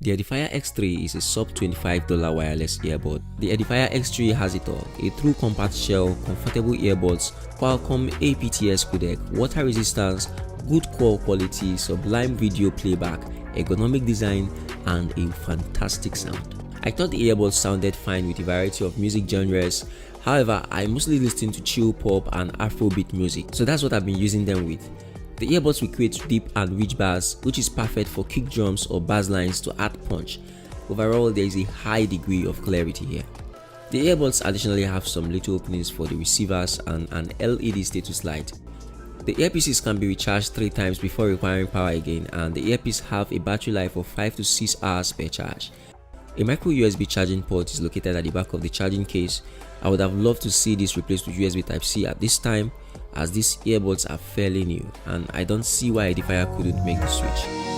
The Edifier X3 is a sub $25 wireless earbud. The Edifier X3 has it all: a true compact shell, comfortable earbuds, Qualcomm apts codec, water resistance, good call quality, sublime video playback, ergonomic design, and a fantastic sound. I thought the earbuds sounded fine with a variety of music genres. However, I mostly listen to chill pop and Afrobeat music, so that's what I've been using them with. The earbuds will create deep and rich bass, which is perfect for kick drums or bass lines to add punch. Overall, there is a high degree of clarity here. The earbuds additionally have some little openings for the receivers and an LED status light. The earpieces can be recharged 3 times before requiring power again, and the earpiece have a battery life of 5 to 6 hours per charge. A micro USB charging port is located at the back of the charging case. I would have loved to see this replaced with USB Type-C at this time, as these earbuds are fairly new and I don't see why Edifier couldn't make the switch.